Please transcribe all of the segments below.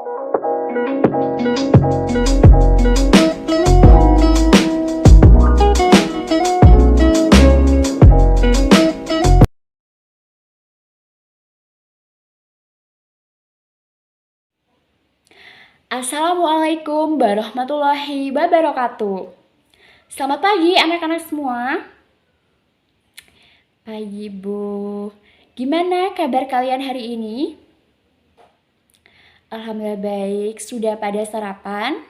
Assalamualaikum warahmatullahi wabarakatuh. Selamat pagi anak-anak semua. Pagi Bu. Gimana kabar kalian hari ini? Alhamdulillah baik. Sudah pada sarapan?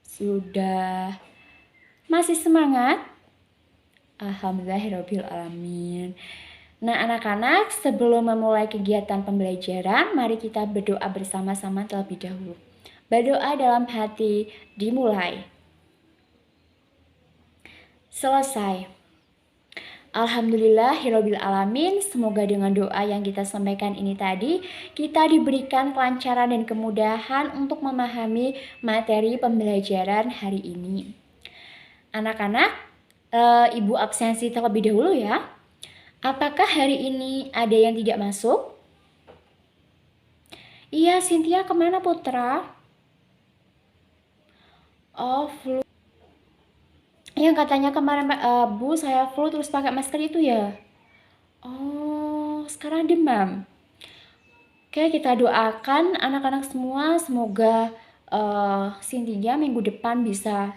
Sudah masih semangat? Alhamdulillahirabbil alamin. Nah, anak-anak, sebelum memulai kegiatan pembelajaran, mari kita berdoa bersama-sama terlebih dahulu. Berdoa dalam hati dimulai. Selesai. Alhamdulillahirabbil alamin. Semoga dengan doa yang kita sampaikan ini tadi, kita diberikan kelancaran dan kemudahan untuk memahami materi pembelajaran hari ini. Anak-anak, Ibu absensi terlebih dahulu ya. Apakah hari ini ada yang tidak masuk? Iya, Cynthia kemana Putra? Oh, flu. Yang katanya kemarin Bu, saya flu terus pakai masker itu ya? Oh, sekarang demam. Oke, kita doakan anak-anak semua semoga Cynthia minggu depan bisa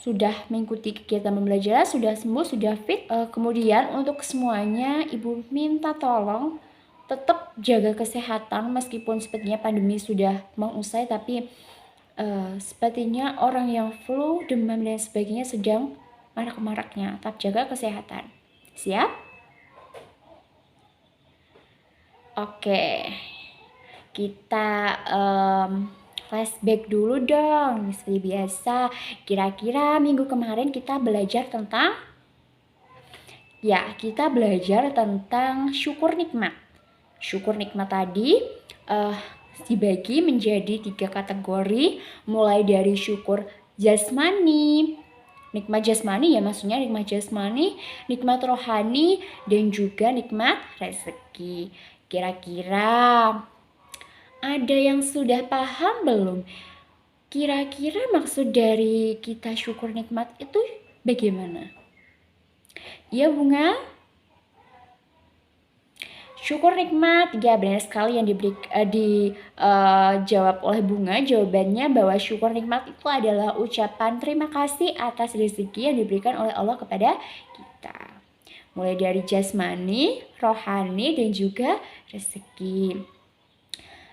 sudah mengikuti kegiatan pembelajaran, sudah sembuh, sudah fit. Kemudian untuk semuanya, Ibu minta tolong tetap jaga kesehatan meskipun sepertinya pandemi sudah mengusai, tapi sepertinya orang yang flu, demam dan sebagainya sedang marak-maraknya. Tetap jaga kesehatan. Siap? Oke. Kita flashback dulu dong. Seperti biasa, kira-kira minggu kemarin kita belajar tentang syukur nikmat. Syukur nikmat tadi dibagi menjadi 3 kategori, mulai dari syukur jasmani. Nikmat jasmani ya, maksudnya nikmat jasmani, nikmat rohani, dan juga nikmat rezeki. Kira-kira ada yang sudah paham belum? Kira-kira maksud dari kita syukur nikmat itu bagaimana? Iya Bunga? Syukur nikmat, ya benar sekali yang dijawab oleh Bunga. Jawabannya bahwa syukur nikmat itu adalah ucapan terima kasih atas rezeki yang diberikan oleh Allah kepada kita. Mulai dari jasmani, rohani, dan juga rezeki.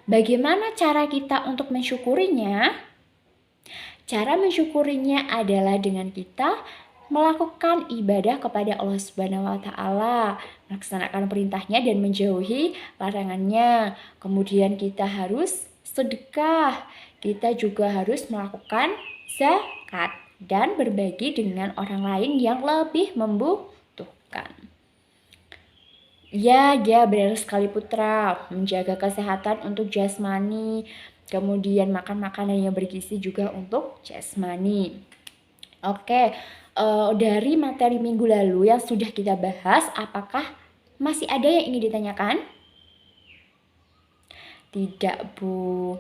Bagaimana cara kita untuk mensyukurinya? Cara mensyukurinya adalah dengan kita melakukan ibadah kepada Allah Subhanahu wa Ta'ala, melaksanakan perintahnya dan menjauhi larangannya. Kemudian kita harus sedekah, kita juga harus melakukan zakat dan berbagi dengan orang lain yang lebih membutuhkan. Ya benar sekali Putra, menjaga kesehatan untuk jasmani, kemudian makan makanan yang bergizi juga untuk jasmani. Oke, dari materi minggu lalu yang sudah kita bahas, apakah masih ada yang ingin ditanyakan? Tidak, Bu.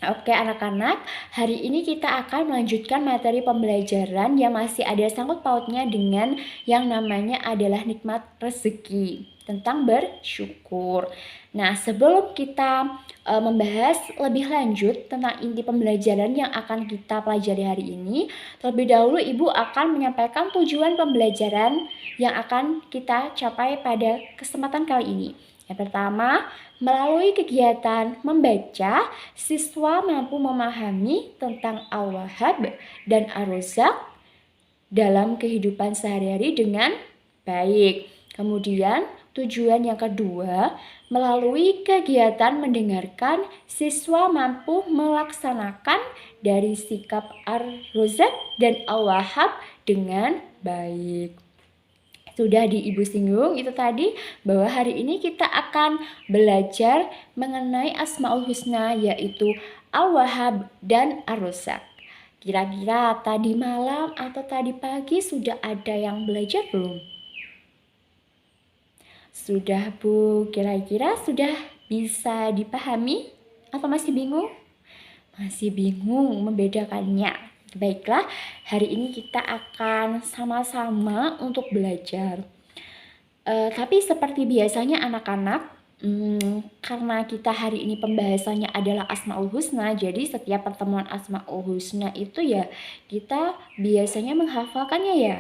Oke anak-anak, hari ini kita akan melanjutkan materi pembelajaran yang masih ada sangkut pautnya dengan yang namanya adalah nikmat rezeki, tentang bersyukur. Nah, sebelum kita membahas lebih lanjut tentang inti pembelajaran yang akan kita pelajari hari ini, terlebih dahulu Ibu akan menyampaikan tujuan pembelajaran yang akan kita capai pada kesempatan kali ini. Yang pertama, melalui kegiatan membaca, siswa mampu memahami tentang Al-Wahhab dan Ar-Razzaq dalam kehidupan sehari-hari dengan baik. Kemudian, tujuan yang kedua, melalui kegiatan mendengarkan, siswa mampu melaksanakan dari sikap Ar-Razzaq dan Al-Wahhab dengan baik. Sudah di Ibu singgung itu tadi bahwa hari ini kita akan belajar mengenai Asmaul Husna, yaitu Al-Wahhab dan Ar-Razzaq. Kira-kira tadi malam atau tadi pagi sudah ada yang belajar belum? Sudah Bu, kira-kira sudah bisa dipahami Atau masih bingung? Masih bingung membedakannya? Baiklah, hari ini kita akan sama-sama untuk belajar. Tapi seperti biasanya anak-anak, karena kita hari ini pembahasannya adalah Asmaul Husna, jadi setiap pertemuan Asmaul Husna itu ya kita biasanya menghafalkannya ya.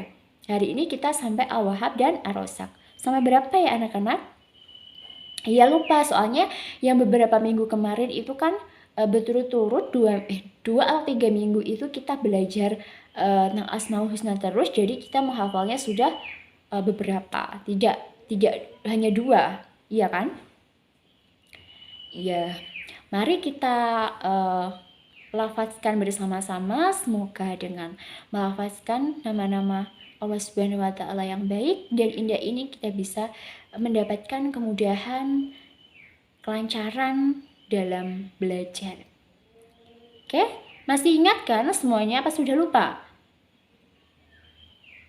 Hari ini kita sampai Al-Wahhab dan Ar-Razzaq. Sampai berapa ya anak-anak? Ya lupa, soalnya yang beberapa minggu kemarin itu kan berturut-turut 2 atau 3 minggu itu kita belajar tentang Asmaul Husna terus, jadi kita menghafalnya sudah beberapa, tidak hanya 2, iya kan? Iya. Mari kita lafazkan bersama-sama, semoga dengan melafazkan nama-nama Allah Subhanahu wa taala yang baik dan indah ini kita bisa mendapatkan kemudahan, kelancaran dalam belajar. Oke? Masih ingat kan semuanya, apa sudah lupa?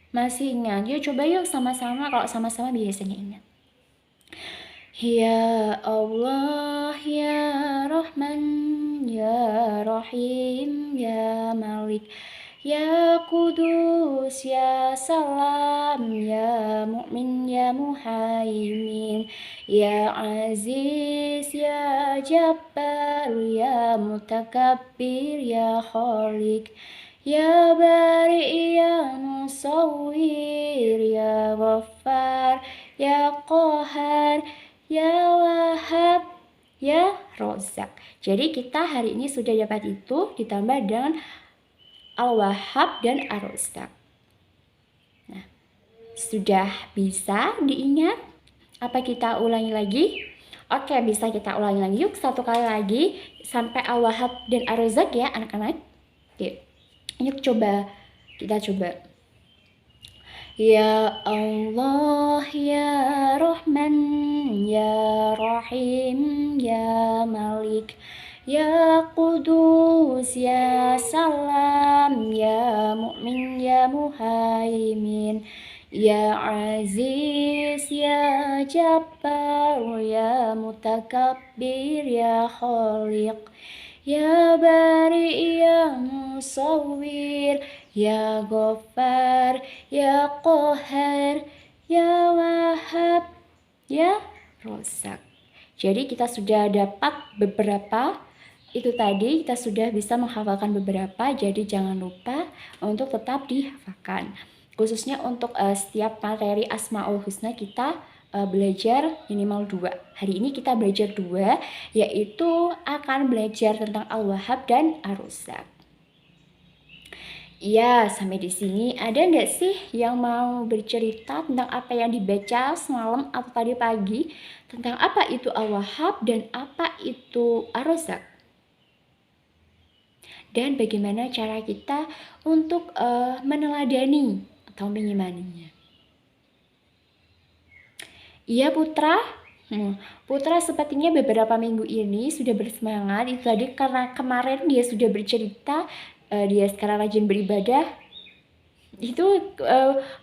Masih ingat? Yuk coba yuk sama-sama, kalau sama-sama biasanya ingat. Ya Allah, Ya Rahman, Ya Rahim, Ya Malik, Ya Kudus, Ya Salam, Ya Mu'min, Ya Muhaimin, Ya Aziz, Ya Jabbar, Ya Mutakabbir, Ya Khalik, Ya Bari, Ya Musawwir, Ya Ghaffar, Ya Qahar, Ya Wahhab, Ya Razzaq. Jadi kita hari ini sudah dapat itu ditambah dengan Al-Wahhab dan Ar-Razzaq. Nah, sudah bisa diingat? Apa kita ulangi lagi? Oke, bisa kita ulangi lagi. Yuk, satu kali lagi sampai Al-Wahhab dan Ar-Razzaq ya anak-anak. Oke. Yuk coba, kita coba. Ya Allah, Ya Rahman, Ya Rahim, Ya Malik, Ya Kudus, Ya Salam, Ya Mu'min, Ya Muhaimin, Ya Aziz, Ya Jabbar, Ya Mutakabbir, Ya Khaliq, Ya Bari, Ya Musawwir, Ya Ghaffar, Ya Qahar, Ya Wahhab, Ya Razzaq. Jadi kita sudah dapat beberapa, itu tadi kita sudah bisa menghafalkan beberapa, jadi jangan lupa untuk tetap dihafalkan. Khususnya untuk setiap materi Asmaul Husna kita belajar minimal 2. Hari ini kita belajar 2, yaitu akan belajar tentang Al-Wahhab dan Ar-Razzaq. Iya, sampai di sini ada nggak sih yang mau bercerita tentang apa yang dibaca semalam atau tadi pagi? Tentang apa itu Al-Wahhab dan apa itu Ar-Razzaq? Dan bagaimana cara kita untuk meneladani atau mengimaninya? Iya Putra, Putra sepertinya beberapa minggu ini sudah bersemangat. Itu tadi karena kemarin dia sudah bercerita, dia sekarang rajin beribadah. Itu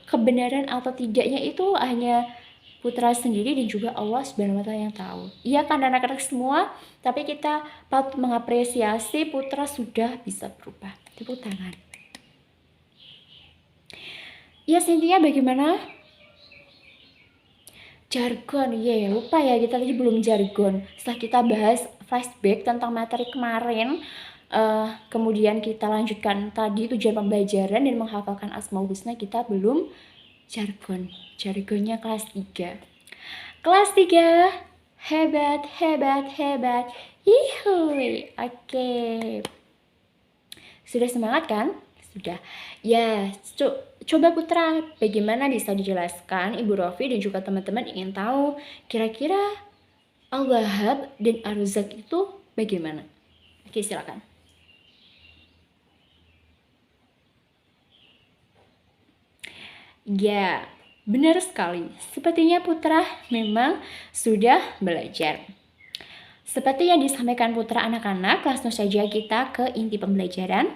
kebenaran atau tidaknya itu hanya Putra sendiri dan juga Allah Subhanahu wa taala yang tahu. Iya kan anak-anak semua, tapi kita patut mengapresiasi Putra sudah bisa berubah. Tepuk tangan. Ya Cynthia, bagaimana? Jargon, ya lupa ya, kita tadi belum jargon. Setelah kita bahas flashback tentang materi kemarin, kemudian kita lanjutkan tadi tujuan pembelajaran dan menghafalkan Asmaul Husna, kita belum jargon. Jargonnya kelas 3. Kelas 3, hebat, hebat, hebat. Ihui, oke. Sudah semangat kan? Sudah. Ya, coba Putra, bagaimana bisa dijelaskan? Ibu Rofi dan juga teman-teman ingin tahu kira-kira Al-Wahhab dan Ar-Razzaq itu bagaimana? Oke, silakan. Ya, benar sekali. Sepertinya Putra memang sudah belajar. Seperti yang disampaikan Putra anak-anak, langsung saja kita ke inti pembelajaran.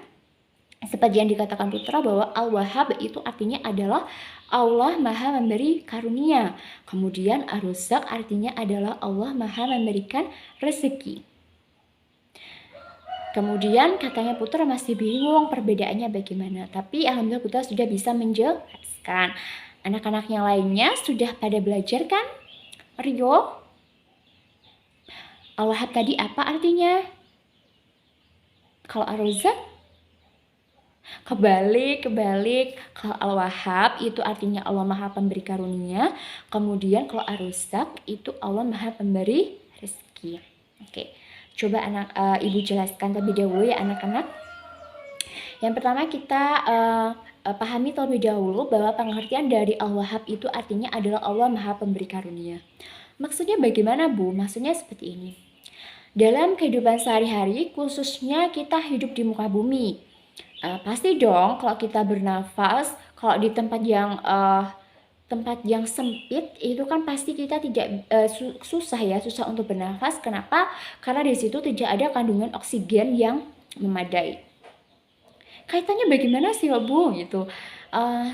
Seperti yang dikatakan Putra bahwa Al-Wahhab itu artinya adalah Allah Maha Memberi Karunia. Kemudian Ar-Razzaq artinya adalah Allah Maha Memberikan rezeki. Kemudian katanya Putra masih bingung perbedaannya bagaimana, tapi alhamdulillah Putra sudah bisa menjelaskan. Anak-anak yang lainnya sudah pada belajar kan? Rio, Al-Wahhab tadi apa artinya? Kalau Ar-Razzaq? Kebalik. Kalau Al-Wahhab itu artinya Allah Maha Pemberi Karunia. Kemudian kalau Ar-Razzaq itu Allah Maha Pemberi rezeki. Oke. Coba Ibu jelaskan terlebih dahulu ya anak-anak. Yang pertama kita pahami terlebih dahulu bahwa pengertian dari Al-Wahhab itu artinya adalah Allah Maha Pemberi Karunia. Maksudnya bagaimana Bu? Maksudnya seperti ini. Dalam kehidupan sehari-hari, khususnya kita hidup di muka bumi, pasti dong kalau kita bernafas, kalau di tempat yang sempit itu kan pasti kita tidak susah untuk bernafas. Kenapa? Karena di situ tidak ada kandungan oksigen yang memadai. Kaitannya bagaimana sih Bu gitu?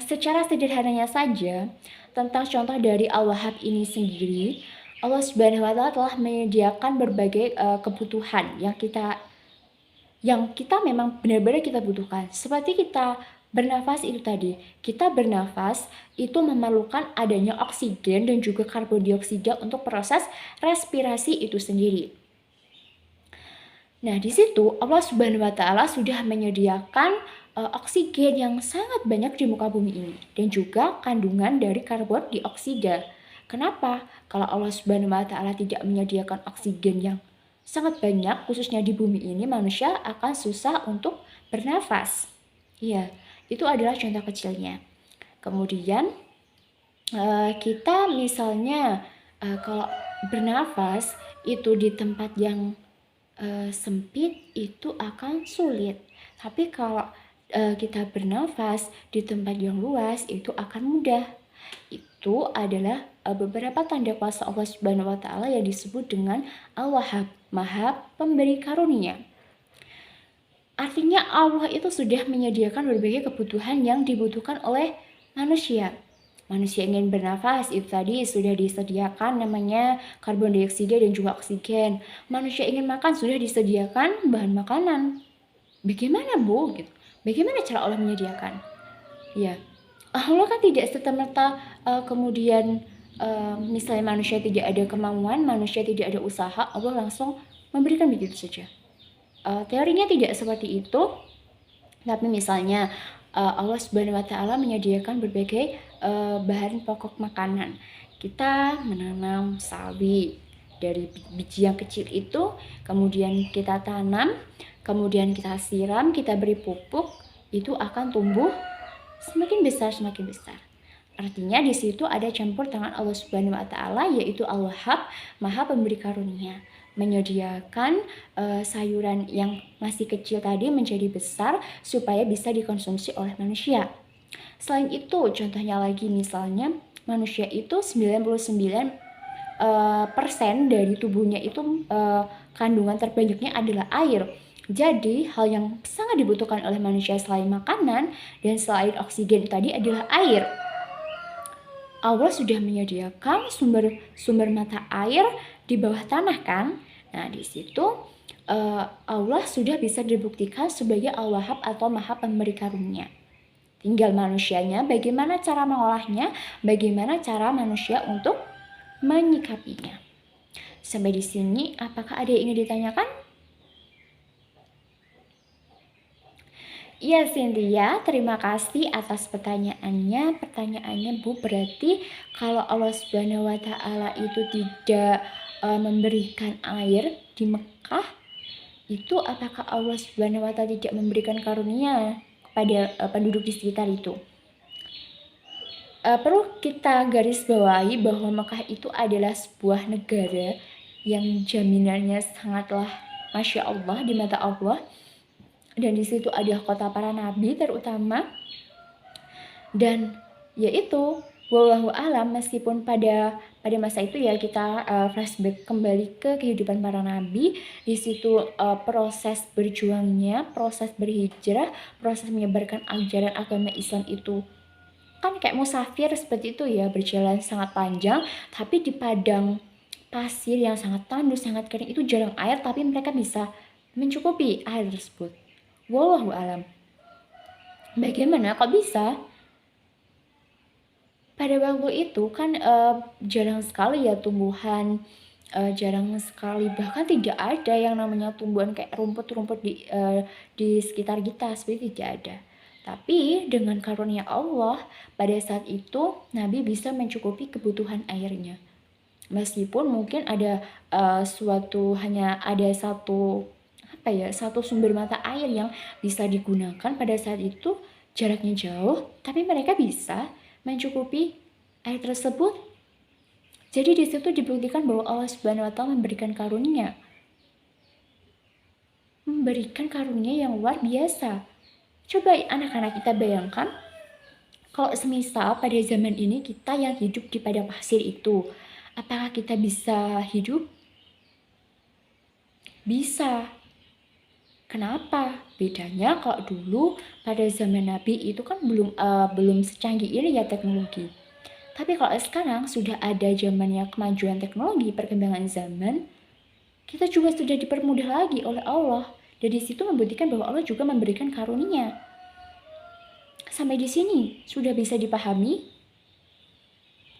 Secara sederhananya saja tentang contoh dari Al-Wahhab ini sendiri, Allah Subhanahu wa taala telah menyediakan berbagai kebutuhan yang kita memang benar-benar kita butuhkan. Seperti kita bernafas itu tadi, kita bernafas itu memerlukan adanya oksigen dan juga karbon dioksida untuk proses respirasi itu sendiri. Nah, di situ Allah Subhanahu wa taala sudah menyediakan oksigen yang sangat banyak di muka bumi ini dan juga kandungan dari karbon dioksida. Kenapa? Kalau Allah Subhanahu wa taala tidak menyediakan oksigen yang sangat banyak khususnya di bumi ini, manusia akan susah untuk bernafas. Iya, itu adalah contoh kecilnya. Kemudian kita misalnya kalau bernafas itu di tempat yang sempit itu akan sulit. Tapi kalau kita bernafas di tempat yang luas itu akan mudah. Itu adalah beberapa tanda kuasa Allah Subhanahu wa taala yang disebut dengan Al-Wahhab, Maha Pemberi Karunia. Artinya Allah itu sudah menyediakan berbagai kebutuhan yang dibutuhkan oleh manusia. Manusia ingin bernafas, itu tadi sudah disediakan namanya karbon dioksida dan juga oksigen. Manusia ingin makan, sudah disediakan bahan makanan. Bagaimana Bu? Gitu. Bagaimana cara Allah menyediakan? Ya, Allah kan tidak serta-merta kemudian misalnya manusia tidak ada kemauan, manusia tidak ada usaha, Allah langsung memberikan begitu saja. Teorinya tidak seperti itu, tapi misalnya Allah Subhanahu wa taala menyediakan berbagai bahan pokok makanan. Kita menanam sawi dari biji yang kecil itu, kemudian kita tanam, kemudian kita siram, kita beri pupuk, itu akan tumbuh semakin besar. Artinya di situ ada campur tangan Allah Subhanahu wa taala, yaitu Al-Wahhab, Maha Pemberi Karunia, menyediakan sayuran yang masih kecil tadi menjadi besar supaya bisa dikonsumsi oleh manusia. Selain itu, contohnya lagi misalnya manusia itu 99% dari tubuhnya itu kandungan terbanyaknya adalah air. Jadi hal yang sangat dibutuhkan oleh manusia selain makanan dan selain oksigen tadi adalah air. Allah sudah menyediakan sumber mata air di bawah tanah kan. Nah, di situ Allah sudah bisa dibuktikan sebagai Al-Wahhab atau Maha Pemberi Karunia. Tinggal manusianya bagaimana cara mengolahnya, bagaimana cara manusia untuk menyikapinya. Sampai di sini apakah ada yang ingin ditanyakan? Iya Cynthia, terima kasih atas pertanyaannya. Pertanyaannya Bu, berarti kalau Allah Subhanahu wa taala itu tidak memberikan air di Mekah, itu apakah Allah Subhanahu wa taala tidak memberikan karunia kepada penduduk di sekitar itu? Perlu kita garis bawahi bahwa Mekah itu adalah sebuah negara yang jaminannya sangatlah Masya Allah di mata Allah. Dan di situ ada kota para nabi terutama. Dan yaitu wallahu alam, meskipun pada masa itu ya kita flashback kembali ke kehidupan para nabi, di situ proses berjuangnya, proses berhijrah, proses menyebarkan ajaran agama Islam itu kan kayak musafir seperti itu ya, berjalan sangat panjang, tapi di padang pasir yang sangat tandus, sangat kering itu jarang air, tapi mereka bisa mencukupi air tersebut. Wallahu alam. Bagaimana kok bisa? Pada waktu itu kan jarang sekali ya tumbuhan, jarang sekali, bahkan tidak ada yang namanya tumbuhan kayak rumput-rumput di sekitar kita, seperti tidak ada. Tapi dengan karunia Allah, pada saat itu Nabi bisa mencukupi kebutuhan airnya. Meskipun mungkin ada hanya ada satu sumber mata air yang bisa digunakan pada saat itu, jaraknya jauh, tapi mereka bisa mencukupi air tersebut. Jadi di situ dibuktikan bahwa Allah Subhanahu wa taala memberikan karunia yang luar biasa. Coba anak-anak kita bayangkan, kalau semisal pada zaman ini kita yang hidup di padang pasir itu, apakah kita bisa hidup? Bisa. Kenapa? Bedanya kalau dulu pada zaman Nabi itu kan belum secanggih ini ya teknologi. Tapi kalau sekarang sudah ada zamannya kemajuan teknologi, perkembangan zaman, kita juga sudah dipermudah lagi oleh Allah. Dari situ membuktikan bahwa Allah juga memberikan karunia. Sampai di sini sudah bisa dipahami?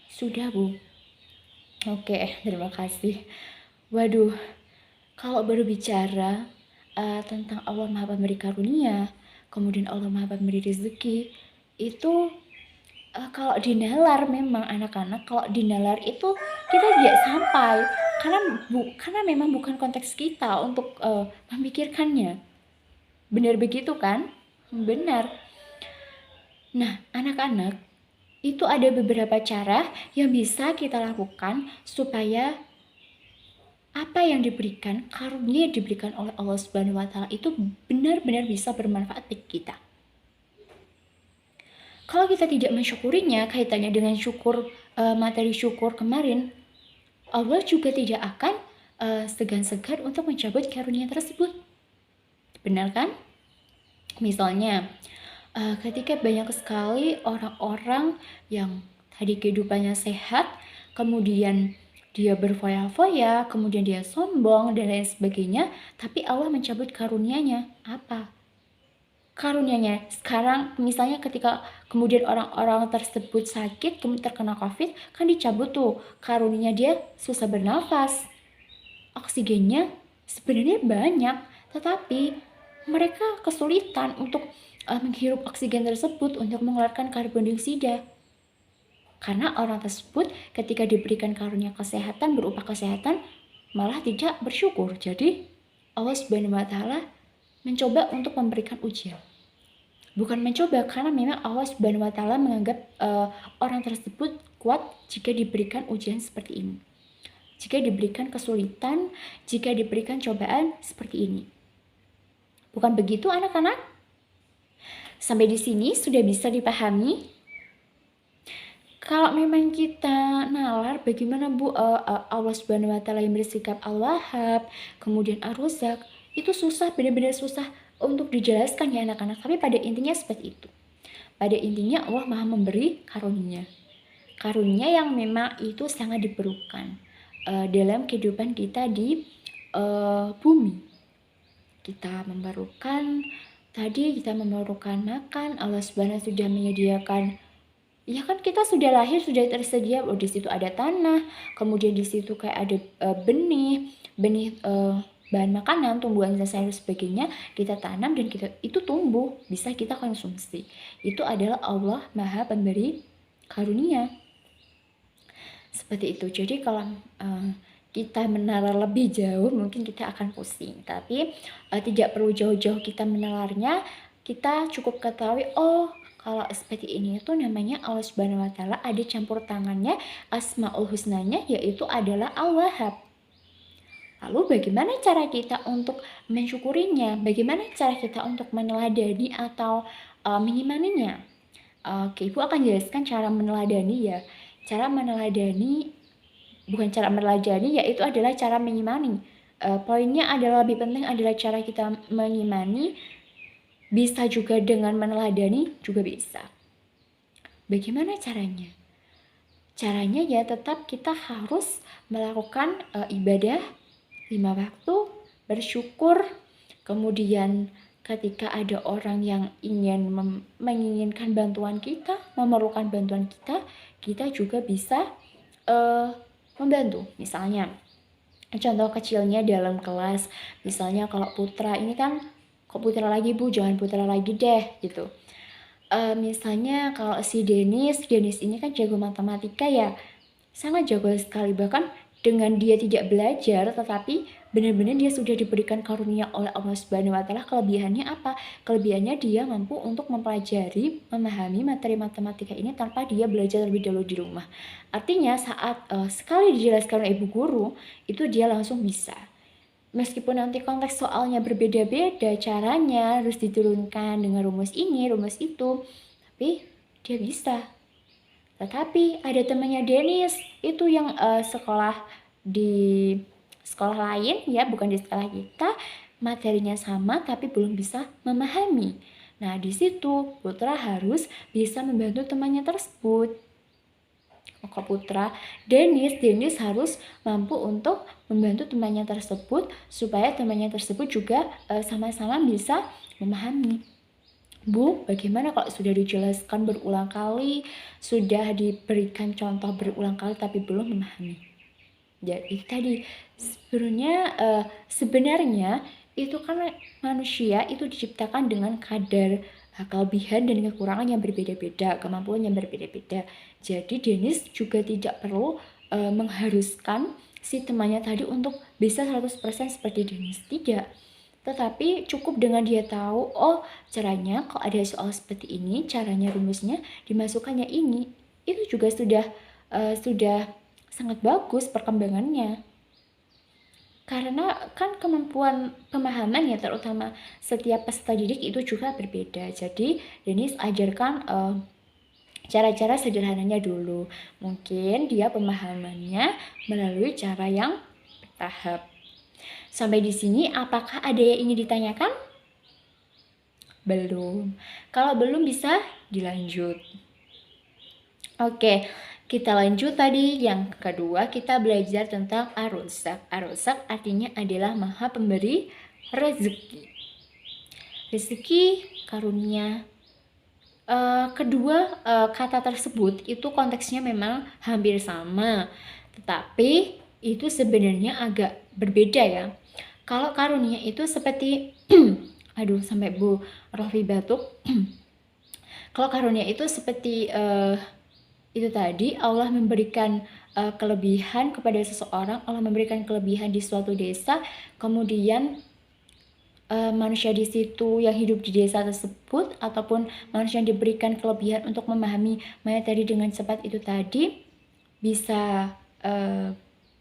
Sudah, Bu. Oke, terima kasih. Waduh, kalau baru bicara tentang Allah Maha Pemberi Karunia, kemudian Allah Maha Pemberi Rezeki, itu kalau dinalar memang anak-anak, kalau dinalar itu kita tidak sampai, karena memang bukan konteks kita untuk memikirkannya. Benar begitu kan? Benar. Nah, anak-anak, itu ada beberapa cara yang bisa kita lakukan supaya apa yang diberikan, karunia yang diberikan oleh Allah Subhanahu wa taala itu benar-benar bisa bermanfaat bagi kita. Kalau kita tidak mensyukurinya, kaitannya dengan materi syukur kemarin, Allah juga tidak akan segan-segan untuk mencabut karunia tersebut. Benar kan? Misalnya, ketika banyak sekali orang-orang yang tadi kehidupannya sehat, kemudian dia berfoya-foya, kemudian dia sombong dan lain sebagainya, tapi Allah mencabut karunia-Nya. Apa karunia-Nya? Sekarang misalnya ketika kemudian orang-orang tersebut sakit, kemudian terkena COVID, kan dicabut tuh karunia, dia susah bernafas. Oksigennya sebenarnya banyak, tetapi mereka kesulitan untuk menghirup oksigen tersebut untuk mengeluarkan karbon dioksida. Karena orang tersebut ketika diberikan karunia kesehatan berupa kesehatan malah tidak bersyukur. Jadi Allah Subhanahu wa taala mencoba untuk memberikan ujian. Bukan mencoba, karena memang Allah Subhanahu wa taala menganggap orang tersebut kuat jika diberikan ujian seperti ini. Jika diberikan kesulitan, jika diberikan cobaan seperti ini. Bukan begitu anak-anak? Sampai di sini sudah bisa dipahami? Kalau memang kita nalar, bagaimana Bu Allah Subhanahu wa taala yang bersikap Al-Wahhab, kemudian Ar-Razzaq, itu susah, benar-benar susah untuk dijelaskan ya anak-anak. Tapi pada intinya seperti itu. Pada intinya Allah Maha memberi karunia. Karunia yang memang itu sangat diperlukan dalam kehidupan kita di bumi. Kita memerlukan makan, Allah Subhanahu sudah menyediakan. Ya kan kita sudah lahir sudah tersedia, di situ ada tanah, kemudian di situ kayak ada benih bahan makanan, tumbuhan dan sayur sebagainya, kita tanam dan itu tumbuh, bisa kita konsumsi. Itu adalah Allah Maha Pemberi karunia. Seperti itu. Jadi kalau kita menalar lebih jauh mungkin kita akan pusing, tapi tidak perlu jauh-jauh kita menalarnya, kita cukup ketahui kalau seperti ini itu namanya Allah Subhanahu wa taala ada campur tangannya, Asmaul Husnanya, yaitu adalah Al-Wahhab. Lalu bagaimana cara kita untuk mensyukurinya? Bagaimana cara kita untuk meneladani atau mengimaninya? Oke, Ibu akan jelaskan cara meneladani ya. Cara meneladani, bukan cara meneladani, yaitu adalah cara mengimani. Poinnya adalah lebih penting adalah cara kita mengimani. Bisa juga dengan meneladani, juga bisa. Bagaimana caranya? Caranya ya tetap kita harus melakukan ibadah 5 waktu, bersyukur, Kemudian ketika ada orang yang ingin menginginkan bantuan kita, memerlukan bantuan kita, kita juga bisa membantu. Misalnya, contoh kecilnya dalam kelas, misalnya kalau putra ini kan, kok putra lagi bu, jangan putra lagi deh gitu. Misalnya kalau si Denis ini kan jago matematika ya, sangat jago sekali, bahkan dengan dia tidak belajar tetapi benar-benar dia sudah diberikan karunia oleh Allah Subhanahu wa taala. Kelebihannya apa? Kelebihannya dia mampu untuk mempelajari, memahami materi matematika ini tanpa dia belajar lebih dahulu di rumah. Artinya saat sekali dijelaskan oleh ibu guru, itu dia langsung bisa. Meskipun nanti konteks soalnya berbeda-beda, caranya harus diturunkan dengan rumus ini, rumus itu, tapi dia bisa. Tetapi ada temannya Dennis itu yang sekolah di sekolah lain ya, bukan di sekolah kita, materinya sama tapi belum bisa memahami. Nah, di situ Putra harus bisa membantu temannya tersebut. Maka Putra, Dennis harus mampu untuk membantu temannya tersebut supaya temannya tersebut juga sama-sama bisa memahami. Bu, bagaimana kalau sudah dijelaskan berulang kali, sudah diberikan contoh berulang kali tapi belum memahami? Jadi tadi sebenarnya itu kan manusia itu diciptakan dengan kadar kelebihan dan kekurangan yang berbeda-beda, kemampuan yang berbeda-beda. Jadi Dennis juga tidak perlu mengharuskan si temannya tadi untuk bisa 100% seperti Dennis. Tidak. Tetapi cukup dengan dia tahu, oh caranya kalau ada soal seperti ini, caranya rumusnya dimasukkannya ini. Itu juga sudah sangat bagus perkembangannya. Karena kan kemampuan pemahaman ya, terutama setiap peserta didik itu juga berbeda. Jadi Dennis ajarkan cara-cara sederhananya dulu. Mungkin dia pemahamannya melalui cara yang bertahap. Sampai di sini apakah ada yang ingin ditanyakan? Belum. Kalau belum bisa dilanjut. Oke, kita lanjut tadi. Yang kedua kita belajar tentang Ar-Razzaq. Ar-Razzaq artinya adalah Maha Pemberi rezeki. Rezeki, karunia. Kedua kata tersebut itu konteksnya memang hampir sama, tetapi itu sebenarnya agak berbeda ya. Kalau karunia itu seperti aduh sampai Bu Rofi batuk. Kalau karunia itu seperti itu tadi, Allah memberikan kelebihan kepada seseorang, Allah memberikan kelebihan di suatu desa, kemudian manusia di situ yang hidup di desa tersebut ataupun manusia yang diberikan kelebihan untuk memahami materi dengan cepat itu tadi bisa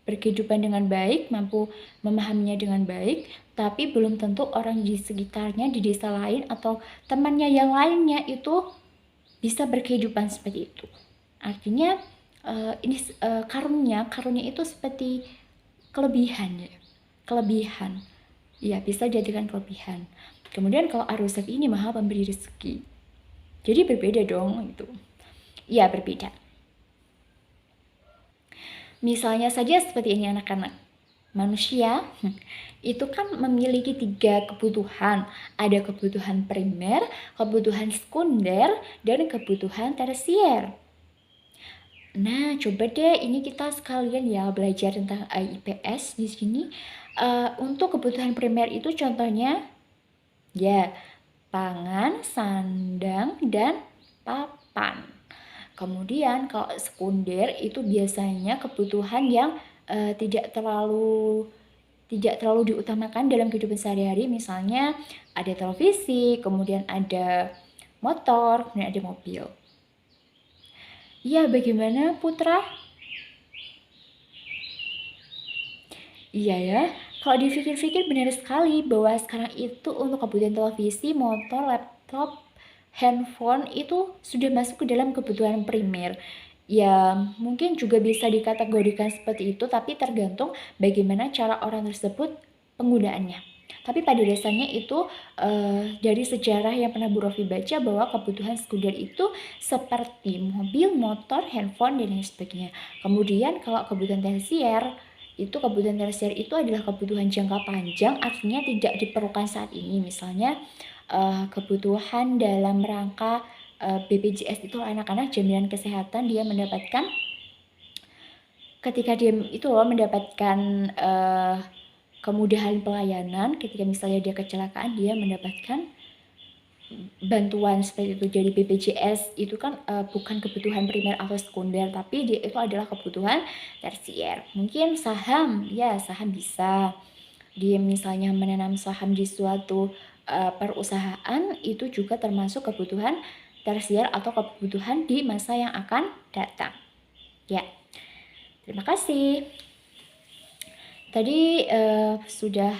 berkehidupan dengan baik, mampu memahaminya dengan baik, tapi belum tentu orang di sekitarnya, di desa lain atau temannya yang lainnya itu bisa berkehidupan seperti itu. Artinya ini karunia itu seperti kelebihan ya, kelebihan. Ya, bisa dijadikan kelebihan. Kemudian kalau Ar-Razzaq ini Maha Pemberi rezeki. Jadi berbeda dong itu. Iya, berbeda. Misalnya saja seperti ini anak-anak. Manusia itu kan memiliki 3 kebutuhan. Ada kebutuhan primer, kebutuhan sekunder, dan kebutuhan tersier. Nah, coba deh ini kita sekalian ya belajar tentang IPS di sini. Untuk kebutuhan primer itu contohnya ya pangan, sandang, dan papan. Kemudian kalau sekunder itu biasanya kebutuhan yang tidak terlalu diutamakan dalam kehidupan sehari-hari. Misalnya ada televisi, kemudian ada motor, kemudian ada mobil. Ya, bagaimana Putra? Iya ya, kalau dipikir-pikir benar sekali bahwa sekarang itu untuk kebutuhan televisi, motor, laptop, handphone itu sudah masuk ke dalam kebutuhan primer. Ya, mungkin juga bisa dikategorikan seperti itu, tapi tergantung bagaimana cara orang tersebut penggunaannya. Tapi pada dasarnya itu dari sejarah yang pernah Bu Rofi baca bahwa kebutuhan sekunder itu seperti mobil, motor, handphone, dan lain sebagainya. Kemudian kalau kebutuhan tersier itu kebutuhan tersier itu adalah kebutuhan jangka panjang, artinya tidak diperlukan saat ini. Misalnya kebutuhan dalam rangka BPJS itu anak-anak jaminan kesehatan, dia mendapatkan ketika dia itu mendapatkan kemudahan pelayanan, ketika misalnya dia kecelakaan, dia mendapatkan bantuan seperti itu. Jadi BPJS itu kan bukan kebutuhan primer atau sekunder, tapi dia itu adalah kebutuhan tersier. Mungkin saham, ya saham bisa. Dia misalnya menanam saham di suatu perusahaan, itu juga termasuk kebutuhan tersier atau kebutuhan di masa yang akan datang. Ya, terima kasih. Tadi sudah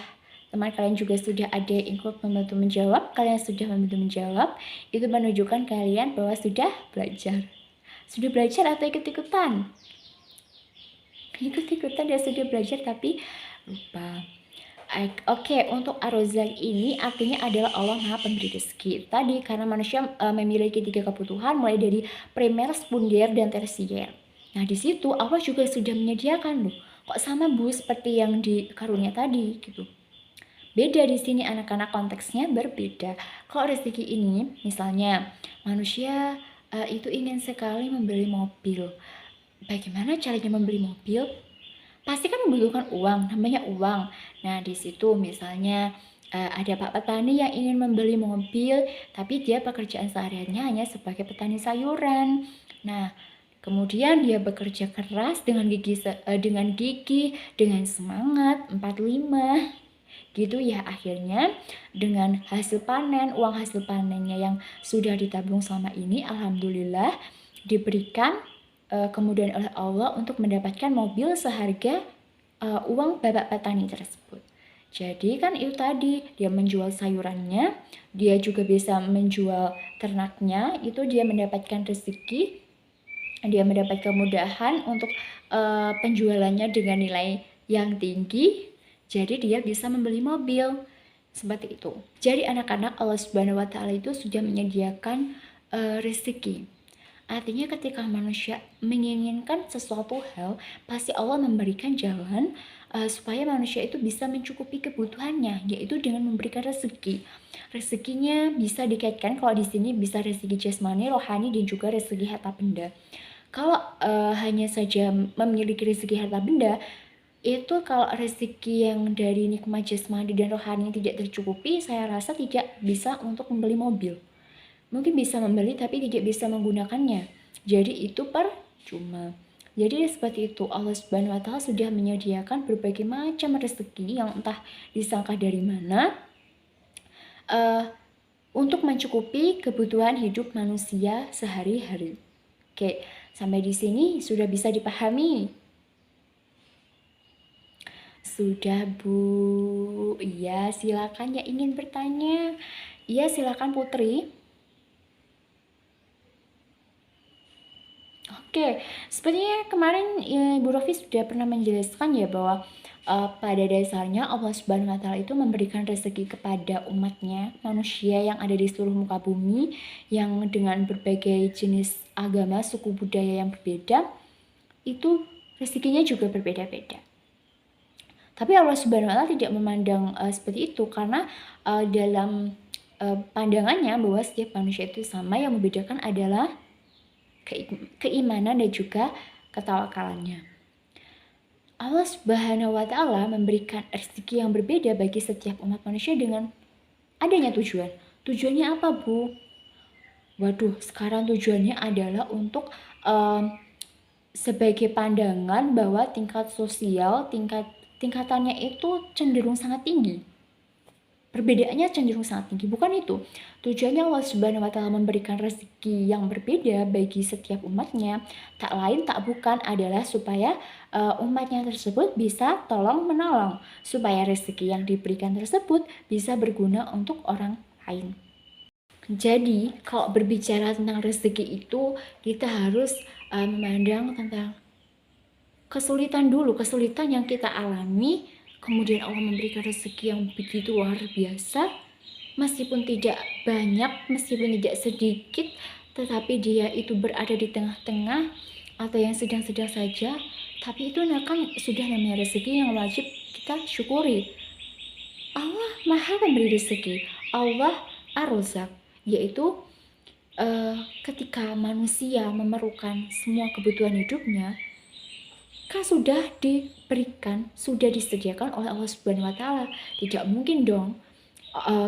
teman kalian juga sudah ada include membantu menjawab. Kalian sudah membantu menjawab, itu menunjukkan kalian bahwa sudah belajar. Sudah belajar atau ikut-ikutan? Ikut-ikutan dan sudah belajar tapi lupa. Oke, untuk Ar-Razzaq ini artinya adalah Allah Maha Pemberi rezeki. Tadi karena manusia memiliki 3 kebutuhan, mulai dari primer, sekunder, dan tersier. Nah, di situ Allah juga sudah menyediakan loh. Kok sama Bu seperti yang di karunia tadi gitu. Beda di sini anak-anak, konteksnya berbeda. Kalau rezeki ini misalnya manusia itu ingin sekali membeli mobil. Bagaimana caranya membeli mobil? Pasti kan membutuhkan uang, namanya uang. Nah, di situ misalnya ada Pak petani yang ingin membeli mobil, tapi dia pekerjaan sehariannya hanya sebagai petani sayuran. Nah, kemudian dia bekerja keras dengan gigi, dengan semangat 45 gitu ya. Akhirnya dengan hasil panen, uang hasil panennya yang sudah ditabung selama ini, alhamdulillah diberikan kemudian oleh Allah untuk mendapatkan mobil seharga uang bapak petani tersebut. Jadi kan itu tadi, dia menjual sayurannya, dia juga bisa menjual ternaknya, itu dia mendapatkan rezeki, dia mendapat kemudahan untuk penjualannya dengan nilai yang tinggi. Jadi dia bisa membeli mobil seperti itu. Jadi anak-anak, Allah Subhanahu wa Ta'ala itu sudah menyediakan rezeki. Artinya ketika manusia menginginkan sesuatu hal, pasti Allah memberikan jalan supaya manusia itu bisa mencukupi kebutuhannya, yaitu dengan memberikan rezeki. Rezekinya bisa dikaitkan, kalau di sini bisa rezeki jasmani, rohani, dan juga rezeki harta benda. Kalau hanya saja memiliki rezeki harta benda, itu kalau rezeki yang dari nikmat jasmani dan rohani tidak tercukupi, saya rasa tidak bisa untuk membeli mobil. Mungkin bisa membeli tapi tidak bisa menggunakannya. Jadi itu percuma. Jadi seperti itu, Allah Subhanahu wa Ta'ala sudah menyediakan berbagai macam rezeki yang entah disangka dari mana untuk mencukupi kebutuhan hidup manusia sehari-hari. Oke, sampai di sini sudah bisa dipahami? Sudah Bu. Iya, silakan yang ingin bertanya. Iya, silakan Putri. Oke, sepertinya kemarin Ibu Rofi sudah pernah menjelaskan ya bahwa pada dasarnya Allah Subhanahu wa Ta'ala itu memberikan rezeki kepada umatnya, manusia yang ada di seluruh muka bumi, yang dengan berbagai jenis agama, suku budaya yang berbeda, itu rezekinya juga berbeda-beda. Tapi Allah Subhanahu wa Ta'ala tidak memandang seperti itu, karena dalam pandangannya bahwa setiap manusia itu sama, yang membedakan adalah keimanan dan juga ketawakalannya. Allah Subhanahu wa Ta'ala memberikan rezeki yang berbeda bagi setiap umat manusia dengan adanya tujuan. Tujuannya apa, Bu? Waduh, sekarang tujuannya adalah untuk sebagai pandangan bahwa tingkat sosial, tingkatannya itu cenderung sangat tinggi. Perbedaannya cenderung sangat tinggi, bukan itu. Tujuannya Allah Subhanahu wa Ta'ala memberikan rezeki yang berbeda bagi setiap umatnya, tak lain tak bukan adalah supaya umatnya tersebut bisa tolong menolong, supaya rezeki yang diberikan tersebut bisa berguna untuk orang lain. Jadi kalau berbicara tentang rezeki itu, kita harus memandang tentang kesulitan dulu, kesulitan yang kita alami. Kemudian Allah memberikan rezeki yang begitu luar biasa, meskipun tidak banyak, meskipun tidak sedikit, tetapi dia itu berada di tengah-tengah. atau yang sedang-sedang saja, tapi itu kan sudah namanya rezeki yang wajib kita syukuri. Allah Maha Pemberi rezeki, Allah Ar-Razzaq, yaitu ketika manusia memerlukan semua kebutuhan hidupnya, kan sudah diberikan, sudah disediakan oleh Allah Subhanahu wa Ta'ala. Tidak mungkin dong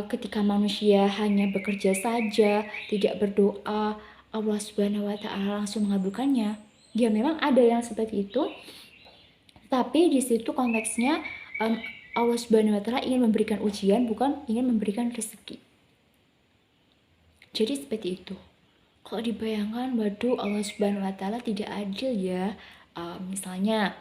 ketika manusia hanya bekerja saja, tidak berdoa, Allah Subhanahu wa Ta'ala langsung mengabulkannya. Ya memang ada yang seperti itu, tapi di situ konteksnya Allah Subhanahu wa Ta'ala ingin memberikan ujian, bukan ingin memberikan rezeki. Jadi seperti itu. Kalau dibayangkan, waduh, Allah Subhanahu wa Ta'ala tidak adil ya. Misalnya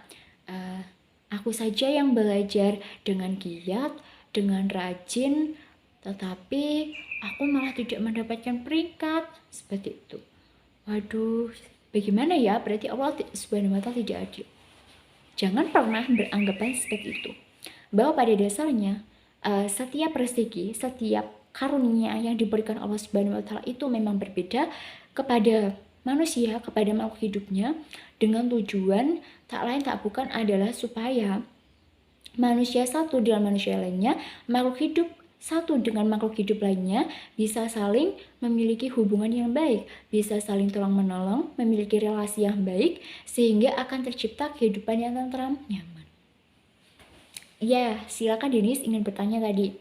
aku saja yang belajar dengan giat, dengan rajin, tetapi aku malah tidak mendapatkan peringkat seperti itu. Waduh, bagaimana ya? Berarti Allah Subhanahu wa Ta'ala tidak adil. Jangan pernah beranggapan seperti itu, bahwa pada dasarnya setiap rezeki, setiap karunia yang diberikan Allah Subhanahu wa Ta'ala itu memang berbeda kepada manusia, kepada makhluk hidupnya, dengan tujuan tak lain tak bukan adalah supaya manusia satu dengan manusia lainnya, makhluk hidup satu dengan makhluk hidup lainnya bisa saling memiliki hubungan yang baik, bisa saling tolong-menolong, memiliki relasi yang baik, sehingga akan tercipta kehidupan yang tentram, nyaman. Ya, silakan Denis ingin bertanya tadi.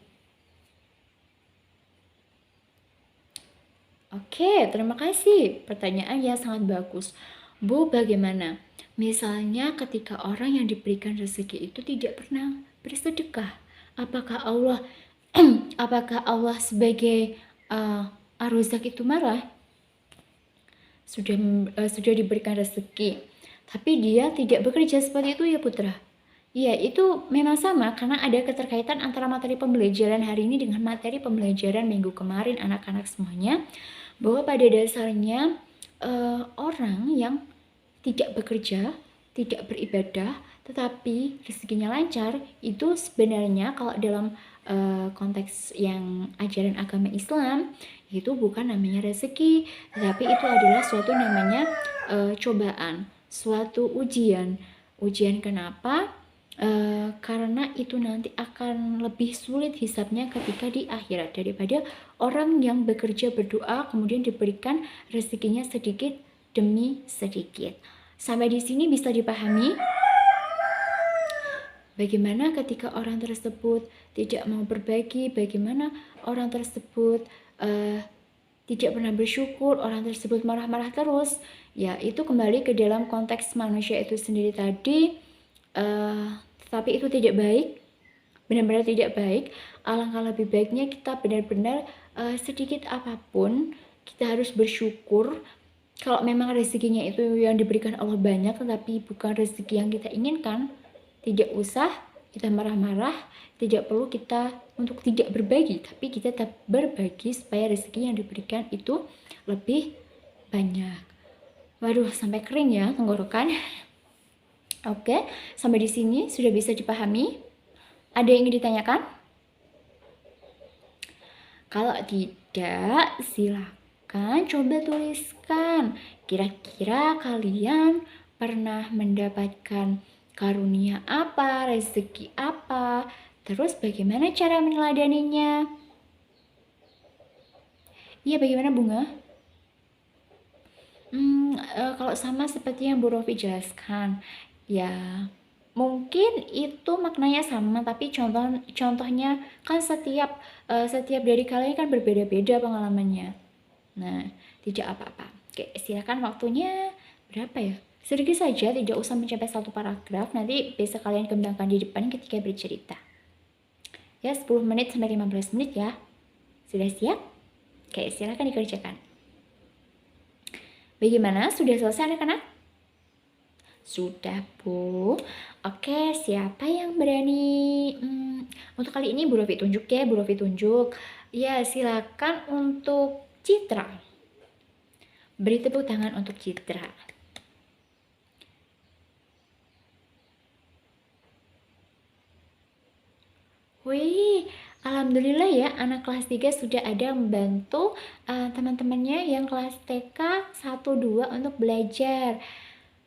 Oke, terima kasih. Pertanyaan yang sangat bagus. Bu, bagaimana? Misalnya ketika orang yang diberikan rezeki itu tidak pernah bersedekah, apakah Allah apakah Allah sebagai Ar-Razzaq itu marah? Sudah diberikan rezeki, tapi dia tidak bekerja seperti itu ya putra? Ya, itu memang sama karena ada keterkaitan antara materi pembelajaran hari ini dengan materi pembelajaran minggu kemarin anak-anak semuanya, bahwa pada dasarnya orang yang tidak bekerja, tidak beribadah, tetapi rezekinya lancar, itu sebenarnya kalau dalam konteks yang ajaran agama Islam, itu bukan namanya rezeki, tetapi itu adalah suatu namanya cobaan, suatu ujian. Ujian kenapa? Karena itu nanti akan lebih sulit hisabnya ketika di akhirat daripada orang yang bekerja berdoa kemudian diberikan rezekinya sedikit demi sedikit. Sampai di sini bisa dipahami? Bagaimana ketika orang tersebut tidak mau berbagi, bagaimana orang tersebut tidak pernah bersyukur, orang tersebut marah-marah terus, ya itu kembali ke dalam konteks manusia itu sendiri tadi. Tapi itu tidak baik, benar-benar tidak baik. Alangkah lebih baiknya kita benar-benar sedikit apapun kita harus bersyukur. Kalau memang rezekinya itu yang diberikan Allah banyak tetapi bukan rezeki yang kita inginkan, tidak usah kita marah-marah, tidak perlu kita untuk tidak berbagi, tapi kita tetap berbagi supaya rezeki yang diberikan itu lebih banyak. Waduh, sampai kering ya tenggorokan. Oke, sampai di sini sudah bisa dipahami? Ada yang ingin ditanyakan? Kalau tidak, silakan coba tuliskan. Kira-kira kalian pernah mendapatkan karunia apa, rezeki apa, terus bagaimana cara meneladaninya? Iya, bagaimana Bunga? Kalau sama seperti yang Bu Rofi jelaskan, ya mungkin itu maknanya sama, tapi contohnya kan setiap dari kalian kan berbeda-beda pengalamannya. Nah, tidak apa-apa. Oke, silakan, waktunya berapa ya? Sedikit saja, tidak usah mencapai 1 paragraf. Nanti bisa kalian kembangkan di depan ketika bercerita. Ya, 10 menit sampai 15 menit ya. Sudah siap? Oke, silakan dikerjakan. Bagaimana? Sudah selesai anak-anak? Sudah, Bu. Oke, siapa yang berani? Untuk kali ini Bu Rofi tunjuk ya, Bu Rofi tunjuk. Ya, silakan untuk Citra. Beri tepuk tangan untuk Citra. Wih, alhamdulillah ya, anak kelas 3 sudah ada membantu teman-temannya yang kelas TK 1-2 untuk belajar.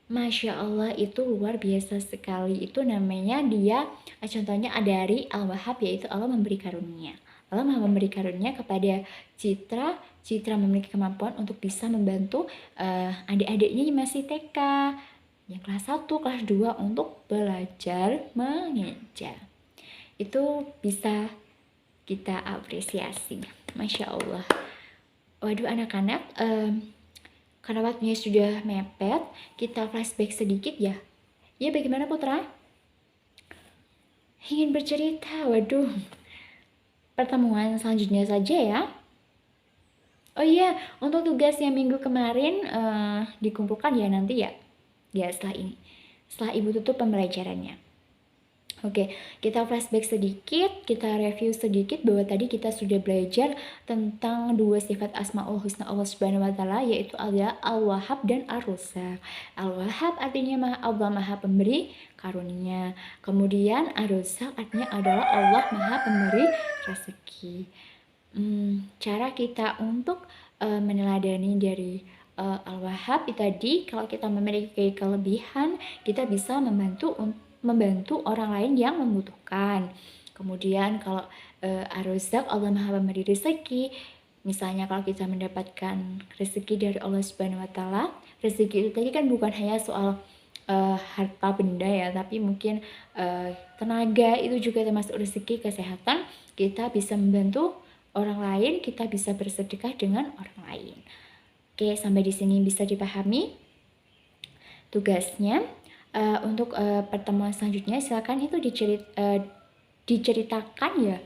Masya Allah, itu luar biasa sekali. Itu namanya dia, contohnya dari Al-Wahhab, yaitu Allah memberi karunia. Allah memberi karunia kepada Citra. Citra memiliki kemampuan untuk bisa membantu adik-adiknya yang masih TK, yang kelas 1, kelas 2 untuk belajar mengeja. Itu bisa kita apresiasi. Masya Allah. Waduh anak-anak, karena waktunya sudah mepet, kita flashback sedikit ya. Ya, bagaimana Putra? Ingin bercerita? Waduh, pertemuan selanjutnya saja ya. Oh iya, untuk tugas yang minggu kemarin dikumpulkan ya nanti ya. Ya, setelah ini. Setelah Ibu tutup pembelajarannya. Oke, kita flashback sedikit, kita review sedikit bahwa tadi kita sudah belajar tentang dua sifat Asmaul Husna Allah Subhanahu wa taala, yaitu adalah Al-Wahhab dan Ar-Razzaq. Al-Wahhab artinya Allah Maha Pemberi karunia. Kemudian Ar-Razzaq artinya adalah Allah Maha Pemberi rezeki. Cara kita untuk meneladani dari Al-Wahhab tadi, kalau kita memiliki kelebihan, kita bisa membantu orang lain yang membutuhkan. Kemudian kalau Ar-Razzaq, Allah Maha Pemberi rezeki. Misalnya kalau kita mendapatkan rezeki dari Allah Subhanahu wa taala, rezeki itu tadi kan bukan hanya soal harta benda ya, tapi mungkin tenaga itu juga termasuk rezeki. Kesehatan, kita bisa membantu orang lain, kita bisa bersedekah dengan orang lain. Oke, sampai di sini bisa dipahami tugasnya. Untuk pertemuan selanjutnya silakan itu diceritakan ya,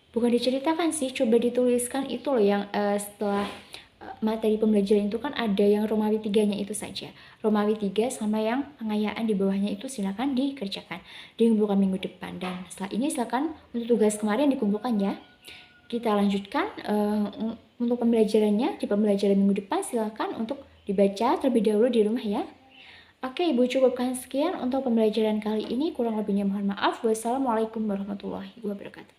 bukan diceritakan sih, coba dituliskan itu loh yang setelah materi pembelajaran itu kan ada yang Romawi 3-nya itu saja, Romawi 3 sama yang pengayaan di bawahnya itu silakan dikerjakan, dikumpulkan minggu depan. Dan setelah ini silakan untuk tugas kemarin dikumpulkan ya. Kita lanjutkan untuk pembelajarannya di pembelajaran minggu depan, silakan untuk dibaca terlebih dahulu di rumah ya. Oke, Ibu cukupkan sekian untuk pembelajaran kali ini. Kurang lebihnya mohon maaf. Wassalamualaikum warahmatullahi wabarakatuh.